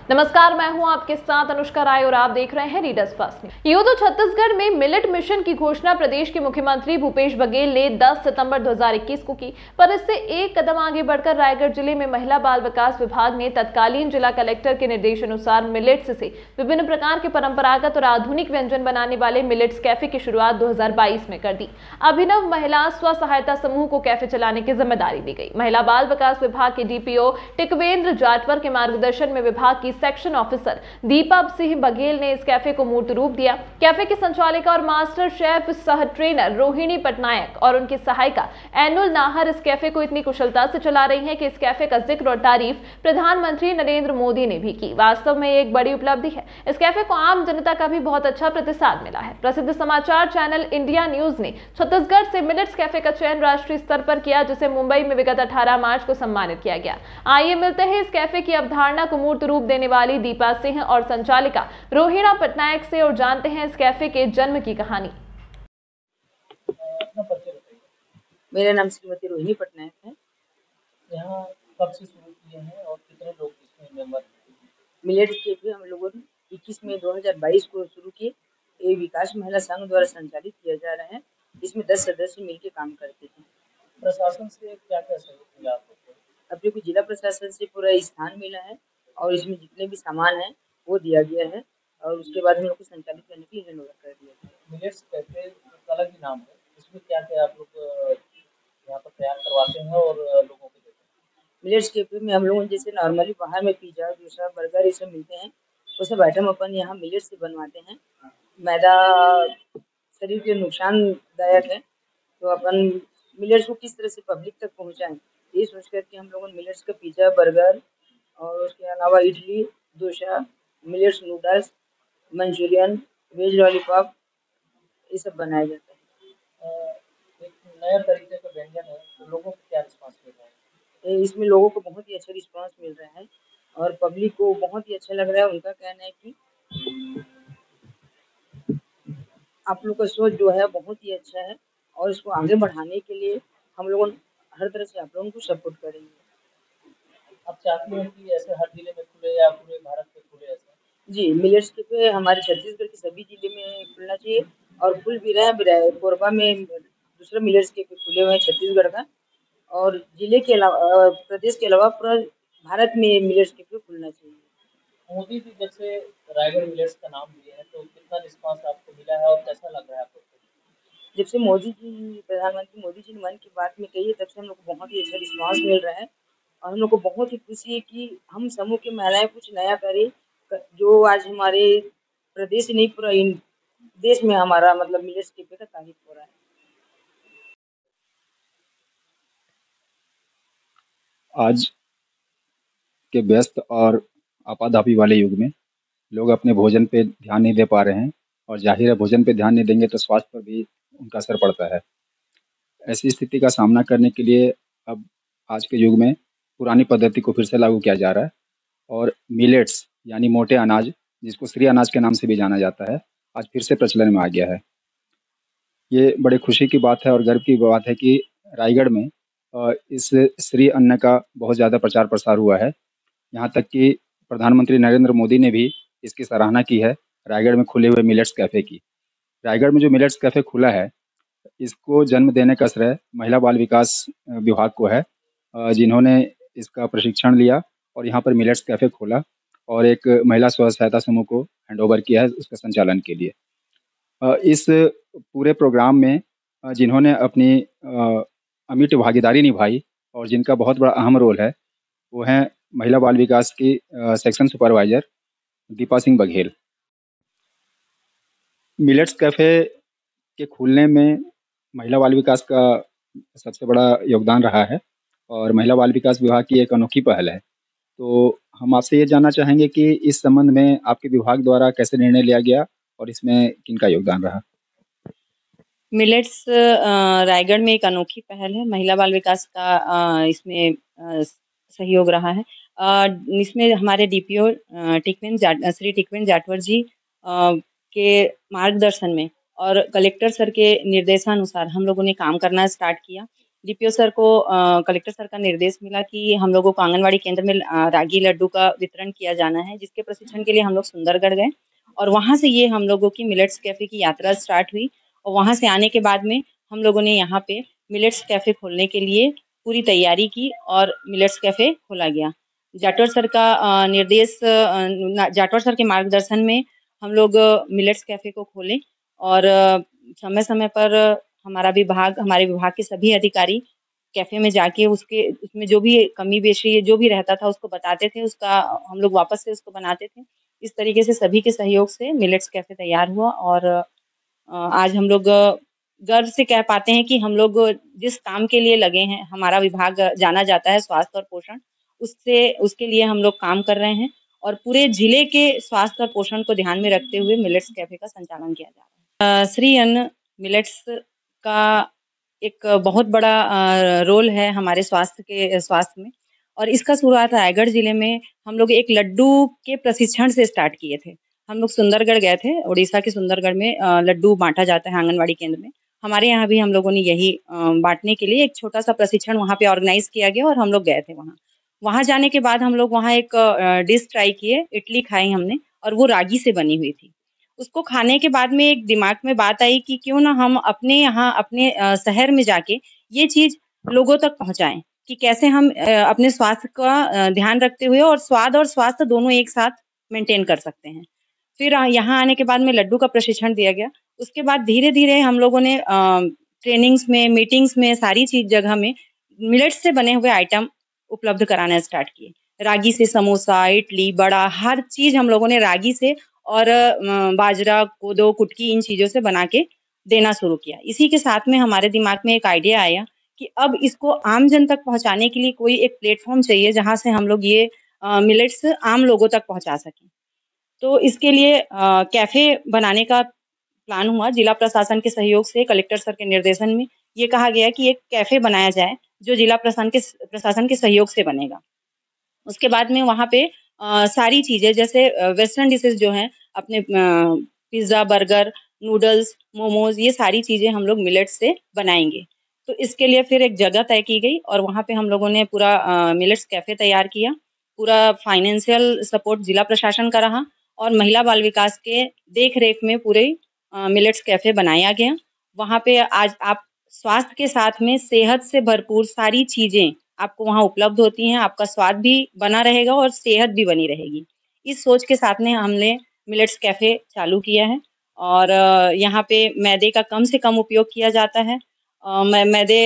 नमस्कार, मैं हूं आपके साथ अनुष्का राय और आप देख रहे हैं रीडर्स फर्स्ट न्यूज। यूं तो छत्तीसगढ़ में मिलेट मिशन की घोषणा प्रदेश के मुख्यमंत्री भूपेश बघेल ने 10 सितंबर 2021 को की, पर इससे एक कदम आगे बढ़कर रायगढ़ जिले में महिला बाल विकास विभाग ने तत्कालीन जिला कलेक्टर के निर्देशानुसार मिलेट्स से विभिन्न प्रकार के परंपरागत और आधुनिक व्यंजन बनाने वाले मिलेट्स कैफे की शुरुआत 2022 में कर दी। अभिनव महिला स्व सहायता समूह को कैफे चलाने की जिम्मेदारी दी गई। महिला बाल विकास विभाग के डीपीओ टिकवेंद्र जाटवर के मार्गदर्शन में विभाग की सेक्शन ऑफिसर दीपा सिंह बघेल ने इस कैफे को मूर्त रूप दिया। कैफे की संचालिका और मास्टर शेफ सह ट्रेनर रोहिणी पटनायक और उनकी सहायिका एनुल नाहर इस कैफे को इतनी कुशलता से चला रही हैं कि इस कैफे का जिक्र और तारीफ प्रधानमंत्री नरेंद्र मोदी ने भी की। वास्तव में एक बड़ी उपलब्धि है। इस कैफे को आम जनता का भी बहुत अच्छा प्रतिसाद मिला है। प्रसिद्ध समाचार चैनल इंडिया न्यूज ने छत्तीसगढ़ से मिलेट्स कैफे का चयन राष्ट्रीय स्तर पर किया, जिसे मुंबई में विगत 18 मार्च को सम्मानित किया गया। आइए मिलते हैं इस कैफे की अवधारणा को मूर्त रूप देने वाली दीपा सिंह और संचालिका रोहिणी पटनायक से और जानते हैं इस कैफे के जन्म की कहानी। मेरा नाम श्रीमती रोहिणी पटनायक है। यहाँ कब से शुरू किए हैं और कितने लोग इसमें मेंबर हैं? मिलेट्स कैफे हम लोगों ने 21 मई 2022 को शुरू किए। ये विकास महिला संघ द्वारा संचालित किया जा रहा है। इसमें 10 सदस्य मिलकर काम करते हैं। प्रशासन से क्या क्या सहयोग मिला आपको? अपने को जिला प्रशासन से पूरा स्थान मिला है और इसमें जितने भी सामान है वो दिया गया है और उसके बाद हम लोग को संचालित करने के लिए हैंडओवर कर दिया गया। मिलेट्स कैफे का अलग ही नाम है, इसमें क्या क्या आप लोग यहाँ पर तैयार करवाते हैं और लोगों को देते हैं? मिलेट्स कैफे में हम लोग जैसे नॉर्मली बाहर में पिज्जा, डोसा, बर्गर ये सब मिलते हैं, वो सब आइटम अपन यहाँ मिलेट से बनवाते हैं। मैदा शरीर के नुकसानदायक है, तो अपन मिलेट्स को किस तरह से पब्लिक तक पहुँचाएं, ये सोच करके हम लोगों ने मिलेट्स का पिज्ज़ा, बर्गर और उसके अलावा idli, dosa, millets noodles, manchurian, veg lollipop ये सब बनाया जाता है। एक नया तरीके का व्यंजन है, तो लोगों को क्या रिस्पॉन्स मिल रहा है? इसमें लोगों को बहुत ही अच्छा रिस्पांस मिल रहा है और पब्लिक को बहुत ही अच्छा लग रहा है। उनका कहना है कि आप लोग का सोच जो है बहुत ही अच्छा है और इसको आगे बढ़ाने के लिए हम लोग हर तरह से आप लोगों को सपोर्ट करेंगे। आप चाहते हैं कि ऐसे हर जिले में खुले या पूरे भारत में खुले ऐसे? जी, मिलेट्स कैफे हमारे छत्तीसगढ़ के सभी जिले में खुलना चाहिए और खुल भी रहा है। कोरबा में दूसरा मिलेट्स कैफे खुले हुए हैं छत्तीसगढ़ का, और जिले के अलावा प्रदेश के अलावा पूरा भारत में मिलेट्स कैफे खुलना चाहिए। मोदी जी जब से रायगढ़ मिलेट्स का नाम लिए हैं, तो कितना रिस्पॉन्स आपको मिला है और कैसा लग रहा है आपको? जब से प्रधानमंत्री मोदी जी ने मन की बात में कही है, तब से हम लोग को बहुत ही अच्छा रिस्पांस मिल रहा है और हम लोग को बहुत ही खुशी है कि हम समूह की महिलाएं कुछ नया करें, जो आज हमारे प्रदेश ही नहीं पूरा देश में हमारा मतलब मिलेट्स कैफे का तारीफ हो रहा है। आज के व्यस्त और आपाधापी वाले युग में लोग अपने भोजन पे ध्यान नहीं दे पा रहे हैं और जाहिर है भोजन पे ध्यान नहीं देंगे तो स्वास्थ्य पर भी उनका असर पड़ता है। ऐसी स्थिति का सामना करने के लिए अब आज के युग में पुरानी पद्धति को फिर से लागू किया जा रहा है और मिलेट्स यानी मोटे अनाज, जिसको श्री अनाज के नाम से भी जाना जाता है, आज फिर से प्रचलन में आ गया है। ये बड़ी खुशी की बात है और गर्व की बात है कि रायगढ़ में इस श्री अन्न का बहुत ज़्यादा प्रचार प्रसार हुआ है। यहाँ तक कि प्रधानमंत्री नरेंद्र मोदी ने भी इसकी सराहना की है रायगढ़ में खुले हुए मिलेट्स कैफ़े की। रायगढ़ में जो मिलेट्स कैफ़े खुला है, इसको जन्म देने का श्रेय महिला बाल विकास विभाग को है, जिन्होंने इसका प्रशिक्षण लिया और यहाँ पर मिलेट्स कैफ़े खोला और एक महिला स्व सहायता समूह को हैंडओवर किया है उसके संचालन के लिए। इस पूरे प्रोग्राम में जिन्होंने अपनी अमिट भागीदारी निभाई और जिनका बहुत बड़ा अहम रोल है, वो हैं महिला बाल विकास की section supervisor Deepa Singh Baghel. Millets cafe के खुलने में महिला बाल विकास का सबसे बड़ा योगदान रहा है और महिला बाल विकास विभाग की एक अनोखी पहल है। तो हम आपसे ये जानना चाहेंगे कि इस संबंध में आपके विभाग द्वारा कैसे निर्णय लिया गया और इसमें किनका योगदान रहा? मिलेट्स रायगढ़ में एक अनोखी पहल है। महिला बाल विकास का इसमें सहयोग रहा है। इसमें हमारे डीपीओ श्री टिकवेंद्र जाटवर जी के मार्गदर्शन में और कलेक्टर सर के निर्देशानुसार हम लोगों ने काम करना स्टार्ट किया डीपीओ सर को कलेक्टर सर का निर्देश मिला कि हम लोगों को आंगनवाड़ी केंद्र में रागी लड्डू का वितरण किया जाना है, जिसके प्रशिक्षण के लिए हम लोग सुंदरगढ़ गए और वहाँ से ये हम लोगों की मिलेट्स कैफ़े की यात्रा स्टार्ट हुई और वहाँ से आने के बाद में हम लोगों ने यहाँ पे मिलेट्स कैफ़े खोलने के लिए पूरी तैयारी की और मिलेट्स कैफ़े खोला गया। जाटवर सर का जाटवर सर के मार्गदर्शन में हम लोग मिलेट्स कैफ़े को खोले और समय-समय पर हमारे विभाग के सभी अधिकारी कैफ़े में जाके उसमें जो भी कमी बेशी जो भी रहता था उसको बताते थे, उसका हम लोग वापस से उसको बनाते थे। इस तरीके से सभी के सहयोग से मिलेट्स कैफ़े तैयार हुआ और आज हम लोग गर्व से कह पाते हैं कि हम लोग जिस काम के लिए लगे हैं, हमारा विभाग जाना जाता है स्वास्थ्य और पोषण, उसके लिए हम लोग काम कर रहे हैं और पूरे जिले के स्वास्थ्य और पोषण को ध्यान में रखते हुए मिलेट्स कैफ़े का संचालन किया जा रहा है। श्री अन्न मिलेट्स का एक बहुत बड़ा रोल है हमारे स्वास्थ्य में और इसका शुरुआत रायगढ़ जिले में हम लोग एक लड्डू के प्रशिक्षण से स्टार्ट किए थे। हम लोग सुंदरगढ़ गए थे, उड़ीसा के सुंदरगढ़ में लड्डू बाँटा जाता है आंगनवाड़ी केंद्र में। हमारे यहाँ भी हम लोगों ने यही बाँटने के लिए एक छोटा-सा प्रशिक्षण वहाँ पे ऑर्गेनाइज़ किया गया और हम लोग गए थे वहाँ। वहाँ जाने के बाद हम लोग वहाँ एक डिश ट्राई किए, इडली खाई हमने और वो रागी से बनी हुई थी। उसको खाने के बाद में एक दिमाग में बात आई कि क्यों ना हम अपने यहाँ अपने शहर में जाके ये चीज़ लोगों तक पहुँचाएँ कि कैसे हम अपने स्वास्थ्य का ध्यान रखते हुए और स्वाद और स्वास्थ्य दोनों एक साथ मेंटेन कर सकते हैं। फिर यहाँ आने के बाद में लड्डू का प्रशिक्षण दिया गया। उसके बाद धीरे-धीरे हम लोगों ने ट्रेनिंग्स में, मीटिंग्स में सारी जगह में मिलेट्स से बने हुए आइटम उपलब्ध कराना स्टार्ट किए। रागी से समोसा, इडली, बड़ा हर चीज़ हम लोगों ने रागी से और बाजरा, कोदो, कुटकी इन चीज़ों से बना के देना शुरू किया। इसी के साथ में हमारे दिमाग में एक आइडिया आया कि अब इसको आम जन तक पहुँचाने के लिए कोई एक प्लेटफ़ॉर्म चाहिए जहाँ से हम लोग ये मिलेट्स आम लोगों तक पहुँचा सकें। तो इसके लिए कैफ़े बनाने का प्लान हुआ। जिला प्रशासन के सहयोग से कलेक्टर सर के निर्देशन में ये कहा गया कि एक कैफ़े बनाया जाए जो जिला प्रशासन के सहयोग से बनेगा। उसके बाद में वहाँ पे सारी चीज़ें जैसे वेस्टर्न डिशेज़ जो हैं अपने पिज़्ज़ा, बर्गर, नूडल्स, मोमोज़ ये सारी चीज़ें हम लोग मिलेट्स से बनाएँगे। तो इसके लिए फिर एक जगह तय की गई और वहाँ पे हम लोगों ने पूरा मिलेट्स कैफ़े तैयार किया। पूरा फाइनेंशियल सपोर्ट जिला प्रशासन का रहा और महिला बाल विकास के देख-रेख में पूरे मिलेट्स कैफ़े बनाया गया। वहाँ पे आज आप स्वास्थ्य के साथ में सेहत से भरपूर सारी चीज़ें आपको वहाँ उपलब्ध होती हैं। आपका स्वाद भी बना रहेगा और सेहत भी बनी रहेगी। इस सोच के साथ में हमने मिलेट्स कैफ़े चालू किया है और यहाँ पे मैदे का कम से कम उपयोग किया जाता है। मैदे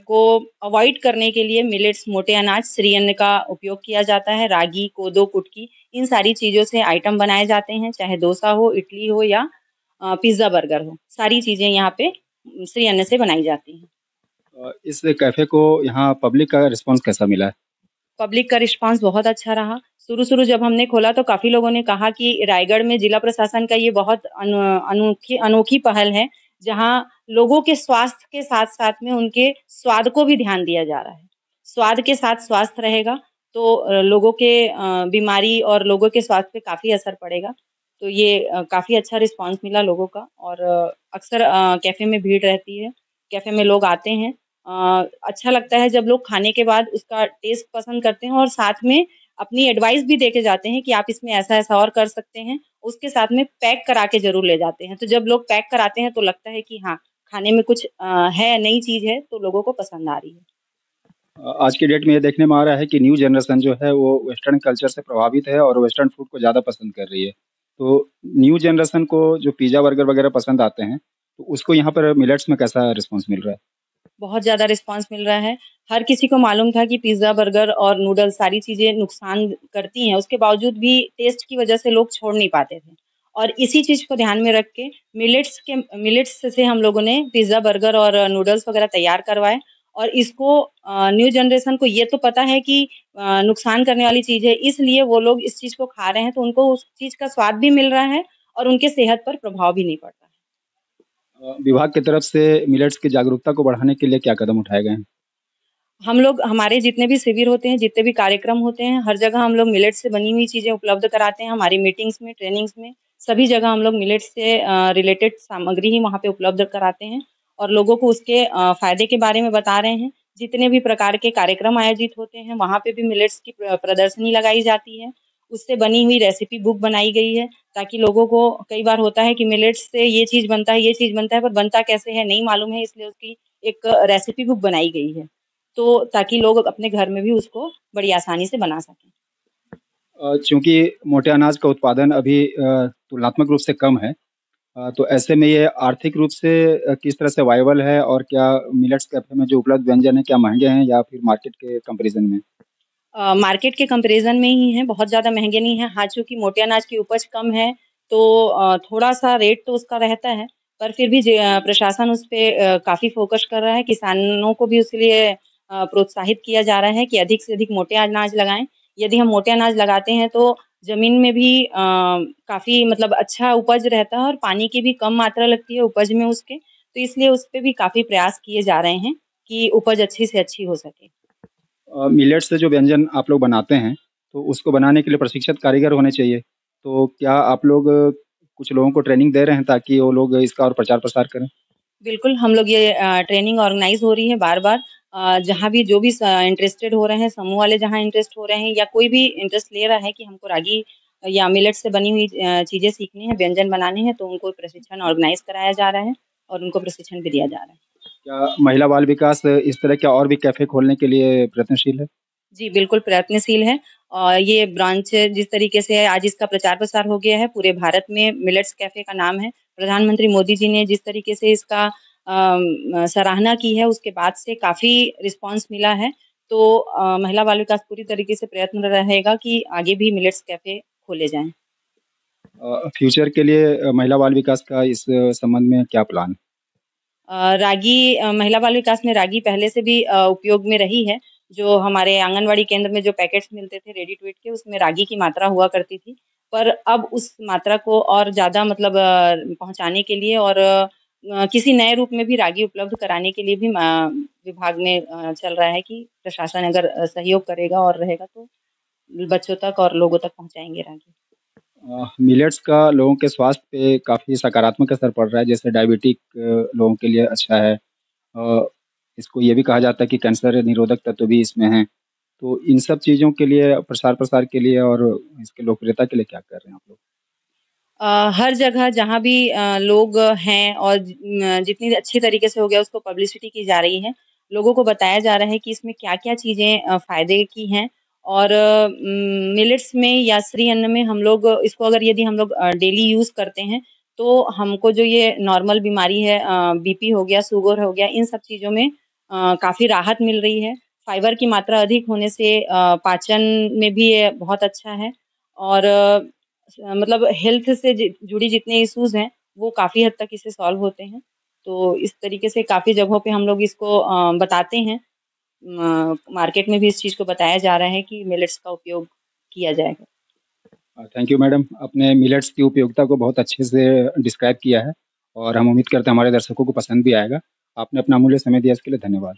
को अवॉइड करने के लिए मिलेट्स मोटे अनाज श्री अन्न का उपयोग किया जाता है। रागी, कोदो, कुटकी इन सारी चीज़ों से आइटम बनाए जाते हैं, चाहे डोसा हो, इडली हो या पिज़्ज़ा, बर्गर हो। सारी चीज़ें यहाँ पे श्री अन्न से बनाई जाती हैं। इस कैफ़े को यहाँ पब्लिक का रिस्पॉन्स कैसा मिला है? पब्लिक का रिस्पॉन्स बहुत अच्छा रहा। शुरू-शुरू जब हमने खोला तो काफ़ी लोगों ने कहा कि रायगढ़ में जिला प्रशासन का ये बहुत अनोखी पहल है, जहाँ लोगों के स्वास्थ्य के साथ-साथ में उनके स्वाद को भी ध्यान दिया जा रहा है। स्वाद के साथ स्वास्थ्य रहेगा तो लोगों के बीमारी और लोगों के स्वास्थ्य पे काफ़ी असर पड़ेगा। तो ये काफ़ी अच्छा रिस्पॉन्स मिला लोगों का और अक्सर कैफ़े में भीड़ रहती है, कैफ़े में लोग आते हैं। अच्छा लगता है जब लोग खाने के बाद उसका टेस्ट पसंद करते हैं और साथ में अपनी एडवाइस भी देके जाते हैं कि आप इसमें ऐसा-ऐसा और कर सकते हैं। उसके साथ में पैक करा के ज़रूर ले जाते हैं। तो जब लोग पैक कराते हैं तो लगता है कि हाँ, खाने में कुछ है, नई चीज़ है तो लोगों को पसंद आ रही है। आज की डेट में ये देखने में आ रहा है कि न्यू जनरेशन जो है वो वेस्टर्न कल्चर से प्रभावित है और वेस्टर्न फूड को ज़्यादा पसंद कर रही है। तो न्यू जनरेशन को जो पिज़्ज़ा, बर्गर वगैरह पसंद आते हैं, तो उसको यहाँ पर मिलेट्स में कैसा रिस्पॉन्स मिल रहा है? बहुत ज़्यादा रिस्पॉन्स मिल रहा है। हर किसी को मालूम था कि पिज़्ज़ा, बर्गर और नूडल्स सारी चीज़ें नुकसान करती हैं, उसके बावजूद भी टेस्ट की वजह से लोग छोड़ नहीं पाते थे। और इसी चीज़ को ध्यान में रख के मिलेट्स से हम लोगों ने पिज़्ज़ा, बर्गर और नूडल्स वगैरह तैयार करवाए और इसको न्यू जनरेशन को ये तो पता है कि नुकसान करने वाली चीज़ है, इसलिए वो लोग इस चीज़ को खा रहे हैं, तो उनको उस चीज़ का स्वाद भी मिल रहा है और उनके सेहत पर प्रभाव भी नहीं पड़ रहा है। विभाग की तरफ से मिलेट्स की जागरूकता को बढ़ाने के लिए क्या कदम उठाए गए हैं? हम लोग हमारे जितने भी शिविर होते हैं, जितने भी कार्यक्रम होते हैं, हर जगह हम लोग मिलेट से बनी हुई चीज़ें उपलब्ध कराते हैं। हमारी मीटिंग्स में, ट्रेनिंग्स में, सभी जगह हम लोग मिलेट से रिलेटेड सामग्री ही वहाँ पे उपलब्ध कराते हैं और लोगों को उसके फ़ायदे के बारे में बता रहे हैं। जितने भी प्रकार के कार्यक्रम आयोजित होते हैं, वहाँ पे भी मिलेट्स की प्रदर्शनी लगाई जाती है। उससे बनी हुई रेसिपी बुक बनाई गई है, ताकि लोगों को कई बार होता है कि मिलेट्स से ये चीज़ बनता है, ये चीज़ बनता है, पर बनता कैसे है नहीं मालूम है, इसलिए उसकी एक रेसिपी बुक बनाई गई है। तो ताकि लोग अपने घर में भी उसको बड़ी आसानी से बना सकें। चूँकि मोटे अनाज का उत्पादन अभी तुलनात्मक रूप से कम है, तो ऐसे में ये आर्थिक रूप से किस तरह से वायबल है और क्या मिलेट्स कैफ़े में जो उपलब्ध व्यंजन हैं, क्या महँगे हैं या फिर मार्केट के कंपैरिज़न में? मार्केट के कंपैरिज़न में ही हैं, बहुत ज़्यादा महँगे नहीं हैं। हाँ, चूँकि मोटे अनाज की उपज कम है, तो थोड़ा-सा रेट तो उसका रहता है, पर फिर भी प्रशासन उस पे काफ़ी फ़ोकस कर रहा है। किसानों को भी उसके लिए प्रोत्साहित किया जा रहा है कि अधिक से अधिक मोटे अनाज लगाएँ। यदि हम मोटे अनाज लगाते हैं, तो ज़मीन में भी काफ़ी मतलब अच्छा उपज रहता है और पानी की भी कम मात्रा लगती है उपज में उसके, तो इसलिए उस पे भी काफ़ी प्रयास किए जा रहे हैं कि उपज अच्छी से अच्छी हो सके। मिलेट्स से जो व्यंजन आप लोग बनाते हैं, तो उसको बनाने के लिए प्रशिक्षित कारीगर होने चाहिए। तो क्या आप लोग कुछ लोगों को ट्रेनिंग दे रहे हैं ताकि वो लोग इसका और प्रचार-प्रसार करें? बिल्कुल, हम लोग ये ट्रेनिंग ऑर्गेनाइज़ हो रही है बार-बार जहाँ भी जो भी इंटरेस्टेड हो रहे हैं, समूह वाले जहाँ इंटरेस्ट हो रहे हैं या कोई भी इंटरेस्ट ले रहा है कि हमको रागी या मिलेट से बनी हुई चीज़ें सीखनी है, व्यंजन बनाने हैं, तो उनको प्रशिक्षण ऑर्गेनाइज़ कराया जा रहा है और उनको प्रशिक्षण भी दिया जा रहा है। क्या महिला बाल विकास इस तरह के और भी कैफ़े खोलने के लिए प्रयत्नशील है? जी, बिल्कुल प्रयत्नशील है और ये ब्रांच जिस तरीके से आज इसका प्रचार-प्रसार हो गया है, पूरे भारत में मिलेट्स कैफ़े का नाम है। प्रधानमंत्री मोदी जी ने जिस तरीके से इसका सराहना की है, उसके बाद से काफ़ी रिस्पॉन्स मिला है। तो महिला बाल विकास पूरी तरीके से प्रयत्न रहेगा कि आगे भी मिलेट्स कैफ़े खोले जाएँ। फ्यूचर के लिए महिला बाल विकास का इस संबंध में क्या प्लान है? रागी महिला बाल विकास में रागी पहले से भी उपयोग में रही है। जो हमारे आंगनवाड़ी केंद्र में जो पैकेट्स मिलते थे रेडी टू ईट के उसमें रागी की मात्रा हुआ करती थी। पर अब उस मात्रा को और ज़्यादा मतलब पहुँचाने के लिए और किसी नए रूप में भी रागी उपलब्ध कराने के लिए भी विभाग में चल रहा है कि प्रशासन अगर सहयोग करेगा और रहेगा तो बच्चों तक और लोगों तक पहुँचाएँगे रागी। मिलेट्स का लोगों के स्वास्थ्य पे काफ़ी सकारात्मक असर पड़ रहा है, जैसे डायबिटिक लोगों के लिए अच्छा है। अ, इसको ये भी कहा जाता है कि कैंसर निरोधक तत्व भी इसमें हैं। तो इन सब चीज़ों के लिए प्रसार-प्रसार के लिए और इसकी लोकप्रियता के लिए क्या कर रहे हैं आप लोग? हर जगह जहाँ भी लोग हैं और जितनी अच्छी तरीके से हो गया उसको पब्लिसिटी की जा रही है। लोगों को बताया जा रहा है कि इसमें क्या-क्या चीज़ें फ़ायदे की हैं और मिलेट्स में या श्री अन्न में हम लोग इसको अगर यदि हम लोग डेली यूज़ करते हैं, तो हमको जो ये नॉर्मल बीमारी है बीपी हो गया, शुगर हो गया, इन सब चीज़ों में काफ़ी राहत मिल रही है। फाइबर की मात्रा अधिक होने से पाचन में भी ये बहुत अच्छा है और मतलब हेल्थ से जुड़ी जितने इश्यूज़ हैं, वो काफ़ी हद तक इससे सॉल्व होते हैं। तो इस तरीके से काफ़ी जगहों पे हम लोग इसको बताते हैं। मार्केट में भी इस चीज़ को बताया जा रहा है कि मिलेट्स का उपयोग किया जाएगा। थैंक यू मैडम, आपने मिलेट्स की उपयोगिता को बहुत अच्छे से डिस्क्राइब किया है और हम उम्मीद करते हैं हमारे दर्शकों को पसंद भी आएगा। आपने अपना अमूल्य समय दिया इसके लिए धन्यवाद।